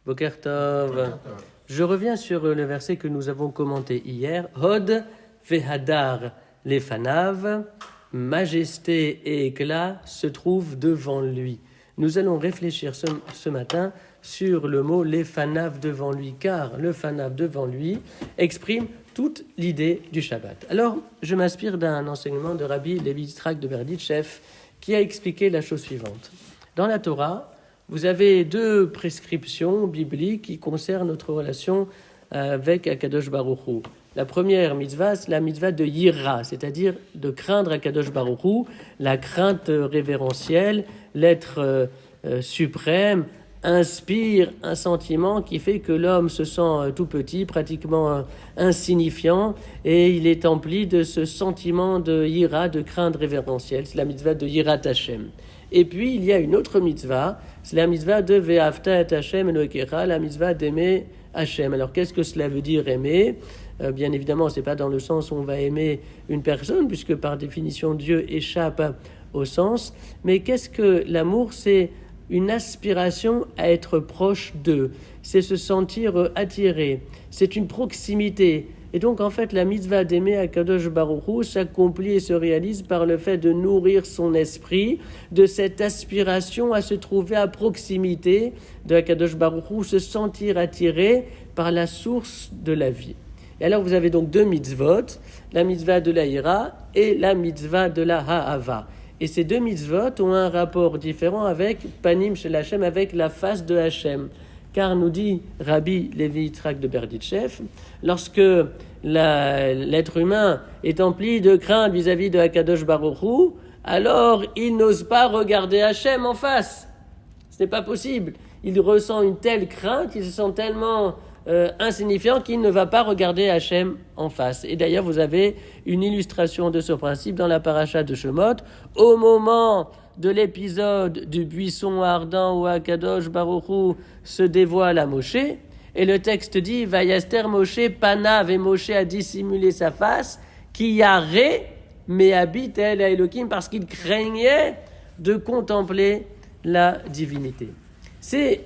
Boker Tov. Je reviens sur le verset que nous avons commenté hier. Hod vehadar lefanav, majesté et éclat se trouvent devant lui. Nous allons réfléchir ce matin sur le mot lefanav devant lui, car le fanav devant lui exprime toute l'idée du Shabbat. Alors, je m'inspire d'un enseignement de Rabbi Levi Yitzhak de Berditchev qui a expliqué la chose suivante. Dans la Torah, vous avez deux prescriptions bibliques qui concernent notre relation avec Akadosh Baruch Hu. La première mitzvah, c'est la mitzvah de Yira, c'est-à-dire de craindre Akadosh Baruch Hu, la crainte révérentielle, l'être suprême, inspire un sentiment qui fait que l'homme se sent tout petit, pratiquement insignifiant, et il est empli de ce sentiment de Yira, de crainte révérentielle. C'est la mitzvah de Yirat Hashem. Et puis, il y a une autre mitzvah, c'est la mitzvah de Ve'afta et Hashem Elokecha, la mitzvah d'aimer Hashem. Alors, qu'est-ce que cela veut dire aimer ? Bien évidemment, ce n'est pas dans le sens où on va aimer une personne, puisque par définition, Dieu échappe au sens. Mais qu'est-ce que l'amour ? C'est une aspiration à être proche d'eux. C'est se sentir attiré. C'est une proximité. Et donc, en fait, la mitzvah d'aimer Akadosh Baruch Hu s'accomplit et se réalise par le fait de nourrir son esprit de cette aspiration à se trouver à proximité de Akadosh Baruch Hu, se sentir attiré par la source de la vie. Et alors, vous avez donc deux mitzvot, la mitzvah de la Hira et la mitzvah de la Ha'ava. Et ces deux mitzvot ont un rapport différent avec Panim Shel Hashem, avec la face de Hashem. Car nous dit Rabbi Levi Yitzhak de Berditchev, lorsque l'être humain est empli de crainte vis-à-vis de Akadosh Baruch Hu, alors il n'ose pas regarder Hashem en face. Ce n'est pas possible. Il ressent une telle crainte, il se sent tellement insignifiant qu'il ne va pas regarder Hashem en face. Et d'ailleurs, vous avez une illustration de ce principe dans la paracha de Shemot. Au moment de l'épisode du buisson ardent où Akadosh Baruch Hu se dévoile à Moshe, et le texte dit Vayaster Moshe panav, et Moshe a dissimulé sa face, qui yaré mais habite el Elohim, parce qu'il craignait de contempler la divinité. C'est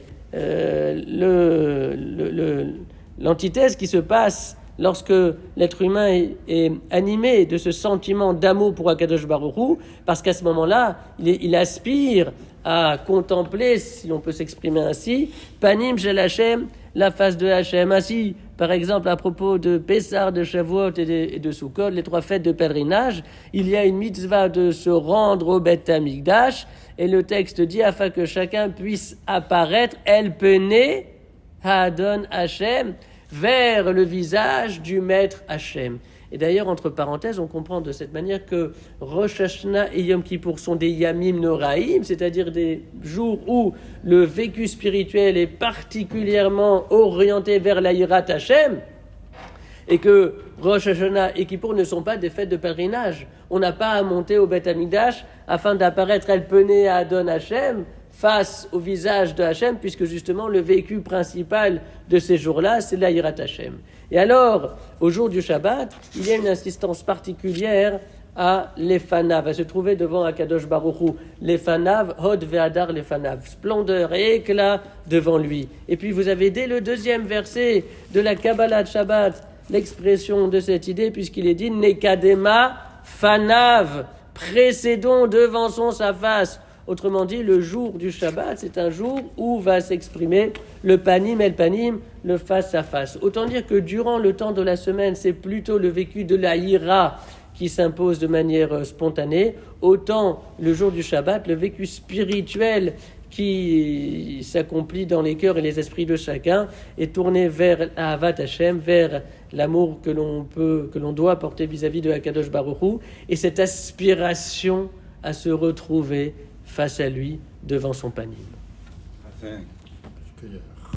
l'antithèse qui se passe lorsque l'être humain est animé de ce sentiment d'amour pour Akadosh Baruch Hu, parce qu'à ce moment-là, il aspire à contempler, si on peut s'exprimer ainsi, Panim Shel Hashem, la face de Hashem. Ainsi, par exemple, à propos de Pessah, de Shavuot et de Sukkot, les trois fêtes de pèlerinage, il y a une mitzvah de se rendre au Beth Amikdash, et le texte dit, afin que chacun puisse apparaître, El Pene Hadon Hashem, vers le visage du maître Hashem. Et d'ailleurs, entre parenthèses, on comprend de cette manière que Rosh Hashanah et Yom Kippour sont des Yamim Noraïm, c'est-à-dire des jours où le vécu spirituel est particulièrement orienté vers la Yirat Hashem, et que Rosh Hashanah et Kippour ne sont pas des fêtes de pèlerinage. On n'a pas à monter au Beth Amikdash afin d'apparaître El Pene Adon Hashem, face au visage de Hashem, puisque justement le vécu principal de ces jours-là, c'est la Yirat Hashem. Et alors, au jour du Shabbat, il y a une insistance particulière à l'Efanav, à se trouver devant Akadosh Baruch Hu. L'Efanav, Hod Ve'adar l'Efanav, splendeur et éclat devant lui. Et puis vous avez dès le deuxième verset de la Kabbalah de Shabbat, l'expression de cette idée, puisqu'il est dit Nekadema Fanav, précédons, devançons sa face. Autrement dit, le jour du Shabbat, c'est un jour où va s'exprimer le panim el panim, le face à face. Autant dire que durant le temps de la semaine, c'est plutôt le vécu de la ira qui s'impose de manière spontanée. Autant le jour du Shabbat, le vécu spirituel qui s'accomplit dans les cœurs et les esprits de chacun est tourné vers Ahavat Hashem, vers l'amour que l'on doit porter vis-à-vis de Akadosh Baruch Hu, et cette aspiration à se retrouver face à lui, devant son panim.